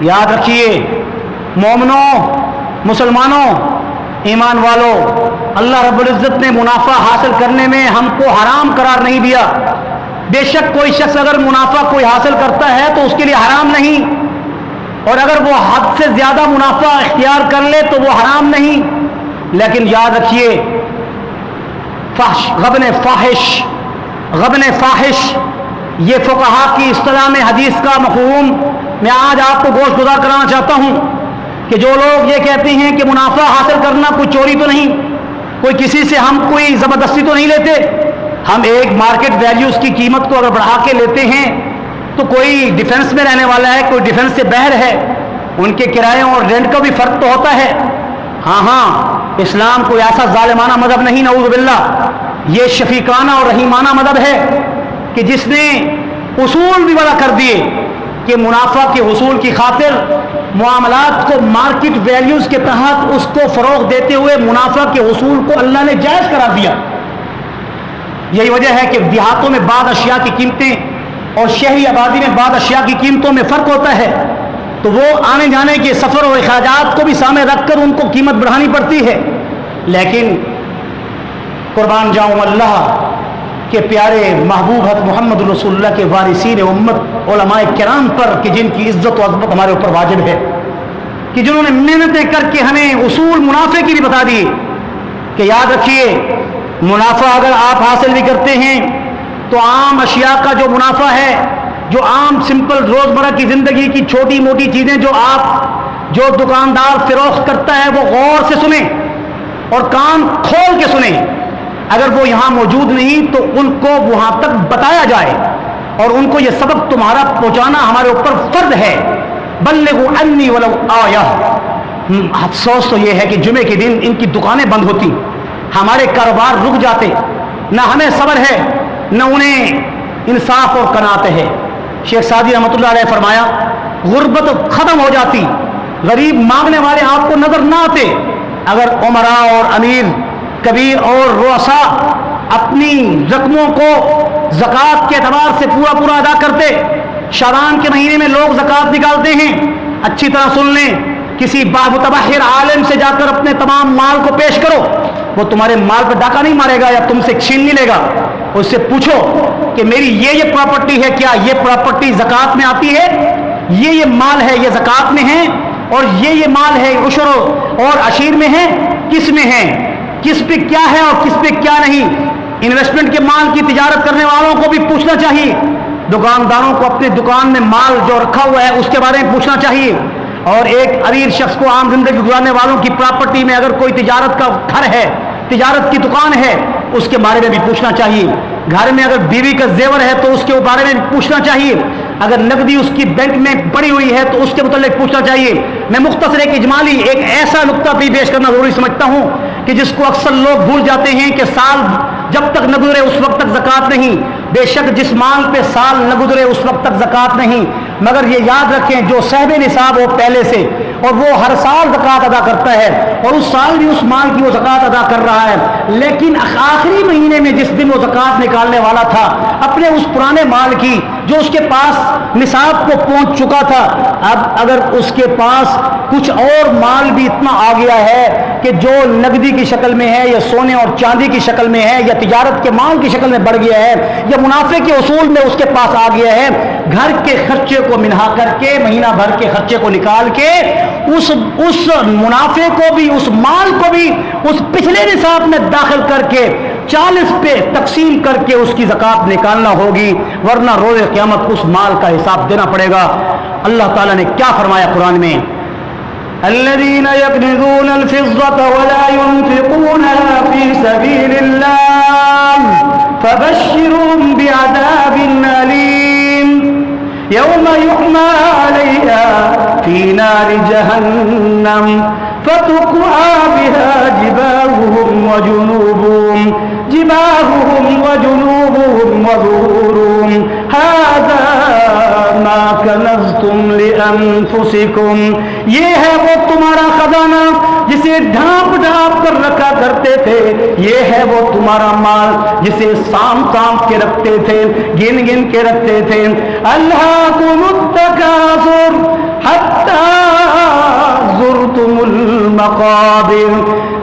یاد رکھیے مومنوں, مسلمانوں, ایمان والوں, اللہ رب العزت نے منافع حاصل کرنے میں ہم کو حرام قرار نہیں دیا. بے شک کوئی شخص اگر منافع کوئی حاصل کرتا ہے تو اس کے لیے حرام نہیں, اور اگر وہ حد سے زیادہ منافع اختیار کر لے تو وہ حرام نہیں. لیکن یاد رکھیے غبن فاحش یہ فقہا کی اصطلاح میں حدیث کا مفہوم میں آج آپ کو گوش گزار کرانا چاہتا ہوں کہ جو لوگ یہ کہتے ہیں کہ منافع حاصل کرنا کوئی چوری تو نہیں, کوئی کسی سے ہم کوئی زبردستی تو نہیں لیتے, ہم ایک مارکیٹ ویلیو اس کی قیمت کو اگر بڑھا کے لیتے ہیں تو کوئی ڈیفنس میں رہنے والا ہے, کوئی ڈیفنس سے باہر ہے, ان کے کرایوں اور رینٹ کا بھی فرق تو ہوتا ہے. ہاں اسلام کوئی ایسا ظالمانہ مذہب نہیں, نعوذ باللہ, یہ شفیقانہ اور رحیمانہ مذہب ہے کہ جس نے اصول بھی وضع کر دیے کہ منافع کے حصول کی خاطر معاملات کو مارکیٹ ویلیوز کے تحت اس کو فروغ دیتے ہوئے منافع کے حصول کو اللہ نے جائز قرار دیا. یہی وجہ ہے کہ دیہاتوں میں بعض اشیاء کی قیمتیں اور شہری آبادی میں بعض اشیاء کی قیمتوں میں فرق ہوتا ہے, تو وہ آنے جانے کے سفر اور اخراجات کو بھی سامنے رکھ کر ان کو قیمت بڑھانی پڑتی ہے. لیکن قربان جاؤں اللہ کے پیارے محبوب حضرت محمد رسول اللہ کے وارثین امت علماء کرام پر کہ جن کی عزت و عظمت ہمارے اوپر واجب ہے, کہ جنہوں نے محنتیں کر کے ہمیں اصول منافع کی بھی بتا دیے کہ یاد رکھیے منافع اگر آپ حاصل بھی کرتے ہیں تو عام اشیاء کا جو منافع ہے, جو عام سمپل روزمرہ کی زندگی کی چھوٹی موٹی چیزیں جو دکاندار فروخت کرتا ہے, وہ غور سے سنیں, اور کان کھول کے سنیں. اگر وہ یہاں موجود نہیں تو ان کو وہاں تک بتایا جائے اور ان کو یہ سبق تمہارا پہنچانا ہمارے اوپر فرض ہے. بلغوا عنی ولو آیہ. افسوس تو یہ ہے کہ جمعے کے دن ان کی دکانیں بند ہوتی, ہمارے کاروبار رک جاتے, نہ ہمیں صبر ہے نہ انہیں انصاف اور قناعت ہے. شیخ سعدی رحمۃ اللہ علیہ فرمایا غربت ختم ہو جاتی, غریب مانگنے والے آپ کو نظر نہ آتے اگر عمراء اور امیر کبیر اور رؤساء اپنی رقموں کو زکوٰۃ کے اعتبار سے پورا پورا ادا کرتے. شعبان کے مہینے میں لوگ زکوٰۃ نکالتے ہیں. اچھی طرح سن لیں, کسی بامتبحر عالم سے جا کر اپنے تمام مال کو پیش کرو, وہ تمہارے مال پہ ڈاکہ نہیں مارے گا یا تم سے چھین نہیں لے گا. اس سے پوچھو کہ میری یہ پراپرٹی ہے, کیا یہ پراپرٹی زکوٰۃ میں آتی ہے؟ یہ مال ہے, یہ زکوٰۃ میں ہے, اور یہ مال ہے عشر اور عشیر میں ہے, کس میں ہے, کس پہ کیا ہے اور کس پہ کیا نہیں. انویسٹمنٹ کے مال کی تجارت کرنے والوں کو بھی پوچھنا چاہیے, دکانداروں کو اپنے دکان میں مال جو رکھا ہوا ہے اس کے بارے میں پوچھنا چاہیے, اور ایک امیر شخص کو عام زندگی گزارنے والوں کی پراپرٹی میں اگر کوئی تجارت کا گھر ہے, تجارت کی دکان ہے, اس کے بارے میں بھی پوچھنا چاہیے. گھر میں اگر بیوی کا زیور ہے تو اس کے بارے میں بھی پوچھنا چاہیے. اگر نقدی اس کی بینک میں پڑی ہوئی ہے تو اس کے متعلق پوچھنا چاہیے. میں مختصر ایک اجمالی ایک ایسا نقطہ بھی پیش کرنا ضروری سمجھتا ہوں کہ جس کو اکثر لوگ بھول جاتے ہیں کہ سال جب تک نہ گزرے اس وقت تک زکوٰۃ نہیں. بے شک جس مال پہ سال نہ گزرے اس وقت تک زکوٰۃ نہیں, مگر یہ یاد رکھیں جو صاحب نصاب ہو پہلے سے اور وہ ہر سال زکوٰۃ ادا کرتا ہے اور اس سال بھی اس مال کی وہ زکوٰۃ ادا کر رہا ہے, لیکن آخری مہینے میں جس دن وہ زکوٰۃ نکالنے والا تھا اپنے اس پرانے مال کی جو اس کے پاس نصاب کو پہنچ چکا تھا, اب اگر اس کے پاس کچھ اور مال بھی اتنا آ گیا ہے کہ جو نقدی کی شکل میں ہے یا سونے اور چاندی کی شکل میں ہے یا تجارت کے مال کی شکل میں بڑھ گیا ہے یا منافع کے اصول میں اس کے پاس آ گیا ہے, گھر کے خرچے کو منہا کر کے مہینہ بھر کے خرچے کو نکال کے اس منافع کو بھی اس مال کو بھی اس پچھلے نصاب میں داخل کر کے 40 پہ تقسیم کر کے اس کی زکوٰۃ نکالنا ہوگی, ورنہ روز قیامت اس مال کا حساب دینا پڑے گا. اللہ تعالیٰ نے کیا فرمایا قرآن میں, الذين يكنزون الفضة ولا ينفقونها في سبيل الله فبشرهم بعذاب أليم يوم يحمى عليها في نار جهنم فتقعى بها جباههم وجنوبهم وظهورهم هذا ما کنزتم لانفسکم. یہ ہے وہ تمہارا خزانہ جسے ڈھانپ ڈھانپ کر رکھا کرتے تھے, یہ ہے وہ تمہارا مال جسے سانپ سانپ کے رکھتے تھے, گن گن کے رکھتے تھے. الہاکم التکاثر حتی زرتم المقابر.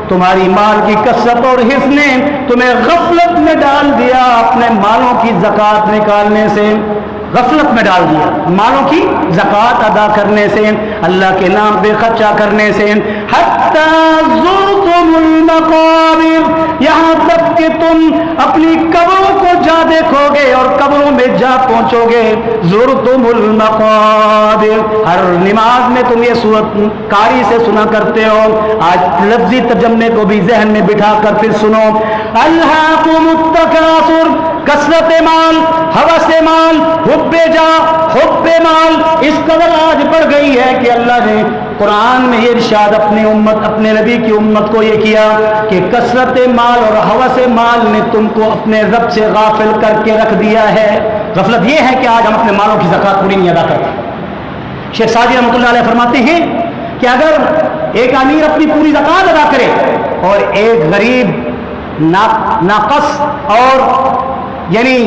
تمہاری مال کی کثرت اور حرص نے تمہیں غفلت میں ڈال دیا, اپنے مالوں کی زکوٰۃ نکالنے سے غفلت میں ڈال دیا, مالوں کی زکوٰۃ ادا کرنے سے, اللہ کے نام پہ خرچہ کرنے سے. حتی زرتم المقابر, یہاں تک کہ تم اپنی قبروں کو جا دیکھو گے اور قبروں میں جا پہنچو گے. زرتم المقابر, ہر نماز میں تم یہ سورت قاری سے سنا کرتے ہو, آج لفظی ترجمے کو بھی ذہن میں بٹھا کر پھر سنو. الہاکم التکاثر, کثرت مال, ہوس مال, حب جا, حب مال اس قدر آج بڑھ گئی ہے کہ اللہ نے قرآن میں یہ ارشاد اپنی امت, اپنے نبی کی امت کو یہ کیا کہ کثرت مال اور ہوس مال نے تم کو اپنے رب سے غافل کر کے رکھ دیا ہے. غفلت یہ ہے کہ آج ہم اپنے مالوں کی زکوٰۃ پوری نہیں ادا کرتے. شیخ سعدی رحمۃ اللہ علیہ فرماتے ہیں کہ اگر ایک امیر اپنی پوری زکوٰۃ ادا کرے اور ایک غریب ناقص اور یعنی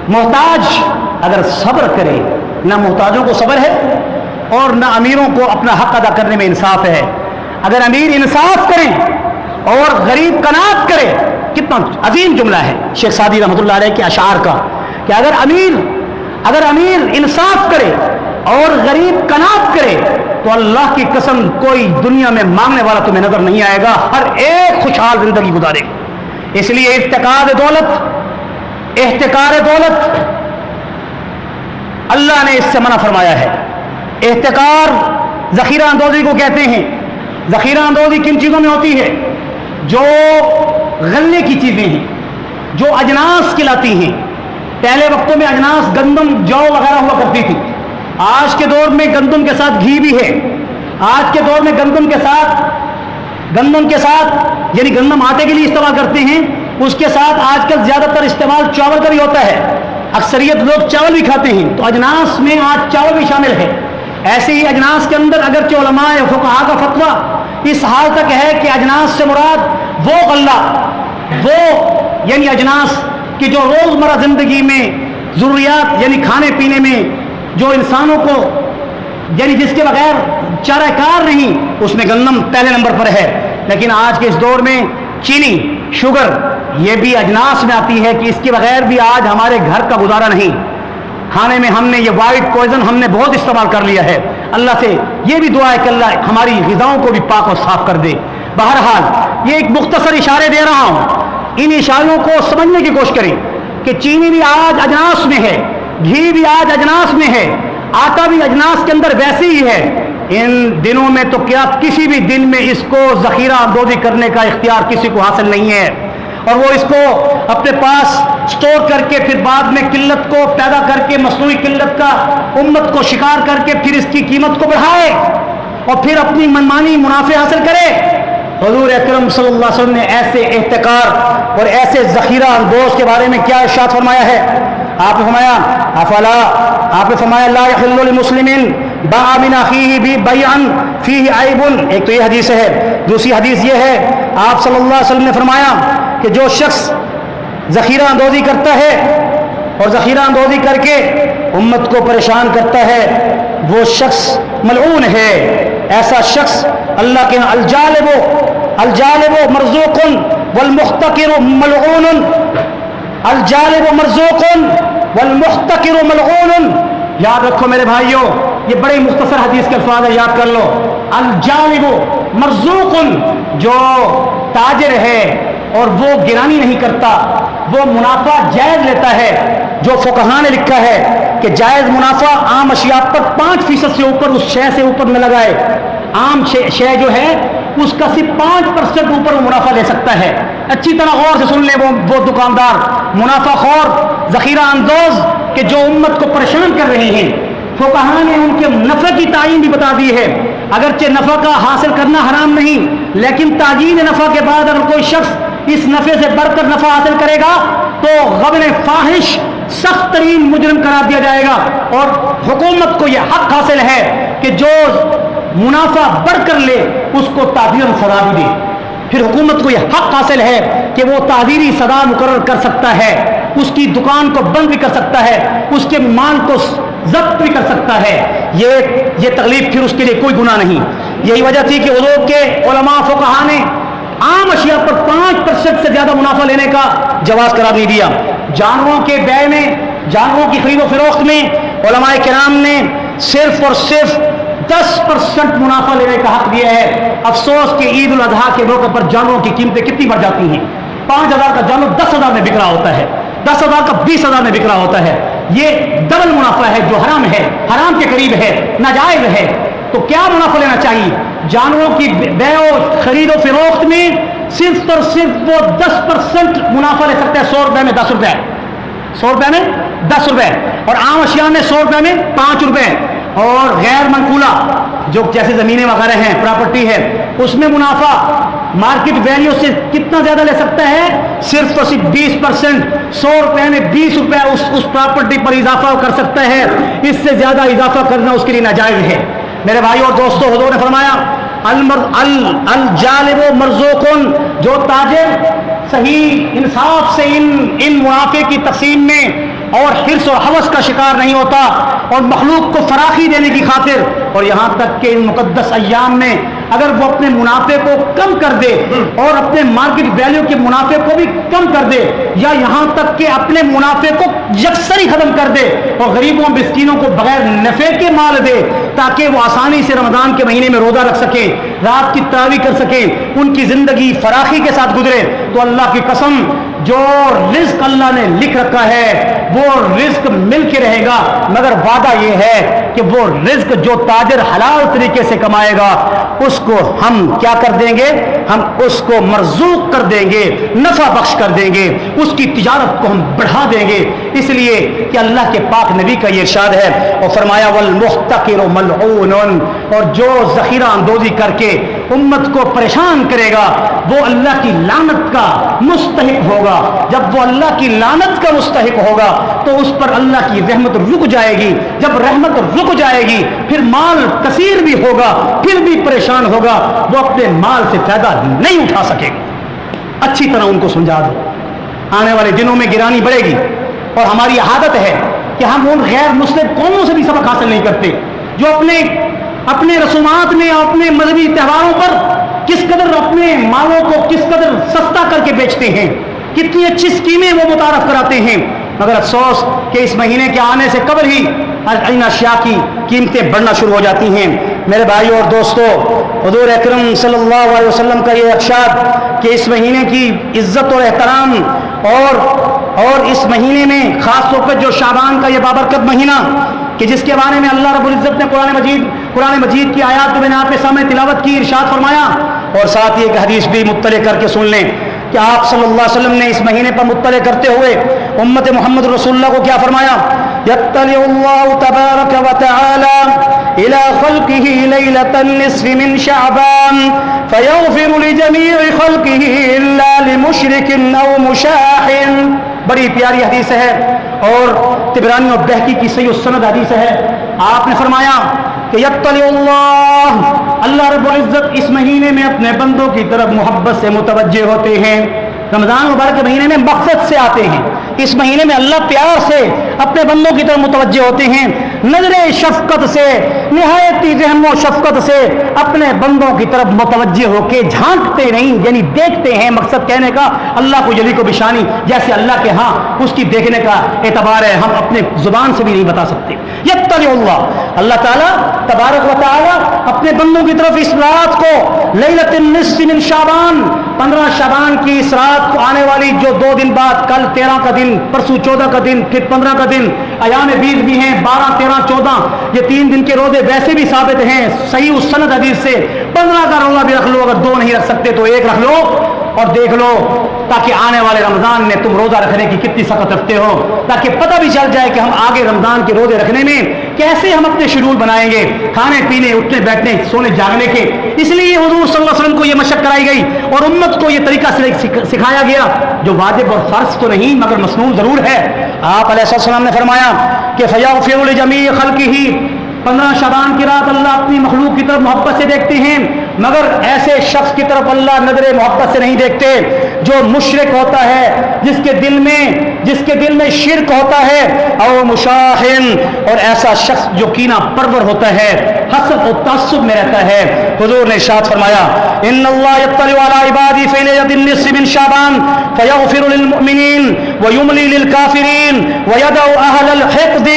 محتاج اگر صبر کرے, نہ محتاجوں کو صبر ہے اور نہ امیروں کو اپنا حق ادا کرنے میں انصاف ہے. اگر امیر انصاف کرے اور غریب قناعت کرے, کتنا عظیم جملہ ہے شیخ سعدی رحمۃ اللہ علیہ کے اشعار کا کہ اگر امیر انصاف کرے اور غریب قناعت کرے تو اللہ کی قسم کوئی دنیا میں مانگنے والا تمہیں نظر نہیں آئے گا, ہر ایک خوشحال زندگی گزارے گا. اس لیے احتکار دولت اللہ نے اس سے منع فرمایا ہے. احتکار ذخیرہ اندوزی کو کہتے ہیں. ذخیرہ اندوزی کن چیزوں میں ہوتی ہے؟ جو غلے کی چیزیں ہیں، جو اجناس کھلاتی ہیں. پہلے وقتوں میں اجناس گندم، جو وغیرہ ہوا کرتی تھی. آج کے دور میں گندم کے ساتھ گھی بھی ہے. آج کے دور میں گندم کے ساتھ یعنی گندم آٹے کے لیے استعمال کرتے ہیں، اس کے ساتھ آج کل زیادہ تر استعمال چاول کا بھی ہوتا ہے. اکثریت لوگ چاول بھی کھاتے ہیں، تو اجناس میں آج چاول بھی شامل ہے. ایسے ہی اجناس کے اندر اگرچہ علماء فقہاء کا فتویٰ اس حال تک ہے کہ اجناس سے مراد وہ غلہ، وہ یعنی اجناس کہ جو روزمرہ زندگی میں ضروریات یعنی کھانے پینے میں جو انسانوں کو یعنی جس کے بغیر چارہ کار نہیں، اس میں گندم پہلے نمبر پر ہے. لیکن آج کے اس دور میں چینی، شوگر، یہ بھی اجناس میں آتی ہے کہ اس کے بغیر بھی آج ہمارے گھر کا گزارا نہیں. کھانے میں ہم نے یہ وائٹ پوائزن ہم نے بہت استعمال کر لیا ہے. اللہ سے یہ بھی دعا ہے کہ اللہ ہماری غذاؤں کو بھی پاک اور صاف کر دے. بہرحال یہ ایک مختصر اشارے دے رہا ہوں، ان اشاروں کو سمجھنے کی کوشش کریں کہ چینی بھی آج اجناس میں ہے، گھی بھی آج اجناس میں ہے، آٹا بھی اجناس کے اندر ویسے ہی ہے. ان دنوں میں تو کیا کسی بھی دن میں اس کو ذخیرہ اندوزی کرنے کا اختیار کسی کو حاصل نہیں ہے، اور وہ اس کو اپنے پاس سٹور کر کے پھر بعد میں قلت کو پیدا کر کے مصنوعی قلت کا امت کو شکار کر کے پھر اس کی قیمت کو بڑھائے اور پھر اپنی منمانی منافع حاصل کرے. حضور اکرم صلی اللہ علیہ وسلم نے ایسے احتکار اور ایسے ذخیرہ اندوز کے بارے میں کیا ارشاد فرمایا ہے؟ آپ نے فرمایا آپ نے فرمایا لا یحل لمسلم باع من اخیہ بیعا فیہ عیب. ایک تو یہ حدیث ہے. دوسری حدیث یہ ہے، آپ صلی اللہ علیہ وسلم نے فرمایا کہ جو شخص ذخیرہ اندوزی کرتا ہے اور ذخیرہ اندوزی کر کے امت کو پریشان کرتا ہے، وہ شخص ملعون ہے. ایسا شخص اللہ کے الجالب مرزوق والمحتقر ملعون. الجالب مرزوق والمحتقر ملعون. یاد رکھو میرے بھائیوں، یہ بڑے مختصر حدیث کے الفاظ ہے، یاد کر لو. الجالب مرزوق، جو تاجر ہے اور وہ گرانی نہیں کرتا، وہ منافع جائز لیتا ہے. جو فقہاء نے لکھا ہے کہ جائز منافع عام اشیاء پر 5% سے اوپر اس شے سے اوپر نہ لگائے. عام شے جو ہے اس کا صرف 5% اوپر وہ منافع لے سکتا ہے. اچھی طرح غور سے سن لیں وہ دکاندار منافع خور ذخیرہ اندوز کہ جو امت کو پریشان کر رہے ہیں. فقہاء نے ان کے نفع کی تعین بھی بتا دی ہے. اگرچہ نفع کا حاصل کرنا حرام نہیں، لیکن تعین نفع کے بعد اگر کوئی شخص اس نفع سے بڑھ کر نفع حاصل کرے گا تو غبن فاحش سخت ترین مجرم قرار دیا جائے گا. اور حکومت کو یہ حق حاصل ہے کہ جو منافع بڑھ کر لے اس کو تعزیراً سزا بھی دے. پھر حکومت کو یہ حق حاصل ہے کہ وہ تعزیری سزا مقرر کر سکتا ہے، اس کی دکان کو بند بھی کر سکتا ہے، اس کے مال کو ضبط بھی کر سکتا ہے. یہ تکلیف پھر اس کے لیے کوئی گناہ نہیں. یہی وجہ تھی کہ حضور کے علماء فقہاء نے عام اشیاء پر 5% سے زیادہ منافع لینے کا جواز قرار نہیں دیا. جانوروں کے بیع میں، جانوروں کی خرید و فروخت میں علماء کرام نے صرف اور صرف 10% منافع لینے کا حق دیا ہے. افسوس کہ عید الاضحیٰ کے موقع پر جانوروں کی قیمتیں کتنی بڑھ جاتی ہیں. 5,000 کا جانور 10,000 میں بک رہا ہوتا ہے، 10,000 کا 20,000 میں بک رہا ہوتا ہے. یہ ڈبل منافع ہے جو حرام ہے، حرام کے قریب ہے، ناجائز ہے. تو کیا منافع لینا چاہیے؟ جانوروں کی بیع و خرید و فروخت میں صرف اور صرف وہ 10% منافع لے سکتے ہیں. 100 روپے میں 10 روپے، 100 روپے میں 10 روپے، اور عام اشیاء میں 100 روپے میں 5 روپے. اور غیر منقولہ جو جیسے زمینیں وغیرہ ہیں، پراپرٹی ہے، اس میں منافع مارکیٹ ویلیو سے کتنا زیادہ لے سکتا ہے؟ صرف اور صرف 20%. 100 روپے میں 20 روپے اس پراپرٹی پر اضافہ کر سکتا ہے. اس سے زیادہ اضافہ کرنا اس کے لیے ناجائز ہے. میرے بھائیو اور دوستو، حضور نے فرمایا الجالب مرزوق، جو تاجر صحیح انصاف سے ان منافع کی تقسیم میں اور حرص اور ہوس کا شکار نہیں ہوتا، اور مخلوق کو فراخی دینے کی خاطر، اور یہاں تک کہ ان مقدس ایام میں اگر وہ اپنے منافع کو کم کر دے اور اپنے مارکیٹ ویلیو کے منافع کو بھی کم کر دے، یا یہاں تک کہ اپنے منافع کو یکسر ہی ختم کر دے اور غریبوں مسکینوں کو بغیر نفع کے مال دے تاکہ وہ آسانی سے رمضان کے مہینے میں روزہ رکھ سکیں، رات کی تراویح کر سکیں، ان کی زندگی فراخی کے ساتھ گزرے، تو اللہ کی قسم جو رزق اللہ نے لکھ رکھا ہے وہ رزق مل کے رہے گا، مگر وعدہ یہ ہے کہ وہ رزق جو تاجر حلال طریقے سے کمائے گا اس کو ہم کیا کر دیں گے؟ ہم اس کو مرزوق کر دیں گے، نفع بخش کر دیں گے، اس کی تجارت کو ہم بڑھا دیں گے، اس لیے کہ اللہ کے پاک نبی کا یہ ارشاد ہے اور فرمایا والمحتقر ملعون، اور جو ذخیرہ اندوزی کر کے امت کو پریشان کرے گا وہ اللہ کی لعنت کا مستحق ہوگا۔ جب وہ اللہ کی لعنت کا مستحق ہوگا تو اس پر اللہ کی رحمت رک جائے گی، جب رحمت رک جائے گی پھر مال کثیر بھی ہوگا پھر بھی پریشان ہوگا، وہ اپنے مال سے فائدہ نہیں اٹھا سکے گا۔ اچھی طرح ان کو سمجھا دو، آنے والے دنوں میں گرانی بڑھے گی، اور ہماری عادت ہے کہ ہم ان غیر مسلم قوموں سے بھی سبق حاصل نہیں کرتے جو اپنے رسومات میں اور اپنے مذہبی تہواروں پر کس قدر اپنے مالوں کو کس قدر سستا کر کے بیچتے ہیں، کتنی اچھی اسکیمیں وہ متعارف کراتے ہیں، مگر افسوس کہ اس مہینے کے آنے سے قبل ہی ان اشیاء کی قیمتیں بڑھنا شروع ہو جاتی ہیں۔ میرے بھائیو اور دوستو، حضور اکرم صلی اللہ علیہ وسلم کا یہ ارشاد کہ اس مہینے کی عزت اور احترام اور اس مہینے میں خاص طور پر جو شعبان کا یہ بابرکت مہینہ کہ جس کے بارے میں اللہ رب العزت نے قرآن مجید کی آیات کو میں نے آپ کے سامنے تلاوت کی، ارشاد فرمایا، اور ساتھ ہی ایک حدیث بھی مطلع کر کے سن لیں کہ آپ صلی اللہ علیہ وسلم نے اس مہینے پر مطلع کرتے ہوئے امت محمد رسول اللہ کو کیا فرمایا؟ یطلع اللہ تبارک و تعالی الى خلقه لیلۃ النصف من شعبان فیغفر لجمیع خلقه الا لمشرک او مشاح۔ بڑی پیاری حدیث ہے اور طبرانی اور بہقی کی صحیح السند حدیث ہے۔ آپ نے فرمایا کہ یطلع اللہ رب العزت اس مہینے میں اپنے بندوں کی طرف محبت سے متوجہ ہوتے ہیں۔ رمضان مبارک کے مہینے میں مقصد سے آتے ہیں، اس مہینے میں اللہ پیار سے اپنے بندوں کی طرف متوجہ ہوتے ہیں، نظر شفقت سے نہایت رحم و شفقت سے اپنے بندوں کی طرف متوجہ ہو کے جھانکتے نہیں، یعنی دیکھتے ہیں۔ مقصد کہنے کا اللہ کو جلی کو بشانی، جیسے اللہ کے ہاں اس کی دیکھنے کا اعتبار ہے، ہم اپنے زبان سے بھی نہیں بتا سکتے۔ یطلع اللہ تعالیٰ تبارک و تعالیٰ اپنے بندوں کی طرف اس رات کو لیلۃ النصف من شعبان، 15 شعبان کی اس رات کو آنے والی جو 2 دن بعد، کل 13 کا دن، پرسوں 14 کا دن، پھر 15 کا دن، ایام بیض بھی ہیں 12 13 14، یہ 3 دن کے روزے ویسے بھی ثابت ہیں صحیح السند حدیث سے۔ 15 کا روزہ بھی رکھ لو، اگر 2 نہیں رکھ سکتے تو 1 رکھ لو اور دیکھ لو، تاکہ آنے والے رمضان میں تم روزہ رکھنے کی کتنی سخت رکھتے ہو، تاکہ پتہ بھی چل جائے کہ ہم آگے رمضان کے روزے رکھنے میں کیسے ہم اپنے شیڈول بنائیں گے، کھانے پینے اٹھنے بیٹھنے سونے جاگنے کے۔ اس لیے حضور صلی اللہ علیہ وسلم کو یہ مشق کرائی گئی اور امت کو یہ طریقہ سکھایا گیا جو واجب اور فرض تو نہیں مگر مسنون ضرور ہے۔ آپ علیہ السلام نے فرمایا کہ فیغفر لجمیع خلقہ، 15 شعبان کی رات اللہ اپنی مخلوق کی طرف محبت سے دیکھتے ہیں، مگر ایسے شخص کی طرف اللہ نظر محبت سے نہیں دیکھتے جو مشرک ہوتا ہے، جس کے دل میں شرک ہوتا ہے، او مشاحن، اور ایسا شخص جو کینہ پرور ہوتا ہے، حسد و تعصب میں رہتا ہے۔ حضور نے ارشاد فرمایا ان اللہ یطلع علی عبادی فی لیلۃ النصف من شعبان فیغفر للمؤمنین ویملی للکافرین ویدع اہل الحقد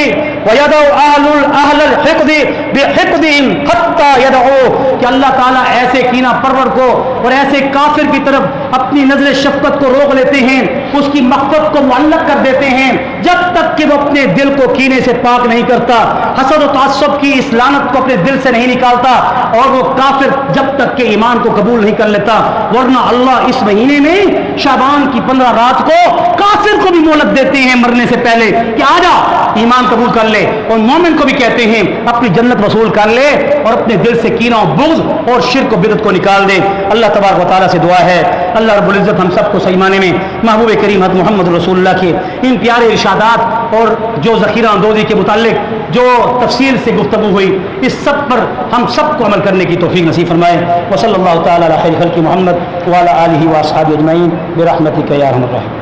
بحقدہم حتی یدعو، کہ اللہ تعالیٰ ایسے کینہ پرور کو اور ایسے کافر کی طرف اپنی نظر شفقت کو روک لیتے ہیں، اس کی مغفرت کو معلق کر دیتے ہیں جب تک کہ وہ اپنے دل کو کینے سے پاک نہیں کرتا، حسد و تعصب کی اس لعنت کو اپنے دل سے نہیں نکالتا، اور وہ کافر جب تک کہ ایمان کو قبول نہیں کر لیتا۔ ورنہ اللہ اس مہینے میں شعبان کی 15 رات کو کافر کو بھی مہلت دیتے ہیں مرنے سے پہلے کہ آجا ایمان قبول کر لے، اور مومن کو بھی کہتے ہیں اپنی جنت وصول کر لے اور اپنے دل سے کینہ و بغض اور شرک و بدعت کو نکال دے۔ اللہ تبارک و تعالیٰ سے دعا ہے اللہ رب العزت ہم سب کو صحیح معنی میں محبوب کریم حضرت محمد رسول اللہ کے ان پیارے ارشادات اور جو ذخیرہ اندوزی کے متعلق جو تفصیل سے گفتگو ہوئی، اس سب پر ہم سب کو عمل کرنے کی توفیق نصیب فرمائے۔ وصلی اللہ تعالیٰ علی خیر خلق محمد وعلی آلہ واصحابہ اجمعین برحمتک یا ارحم الراحمین۔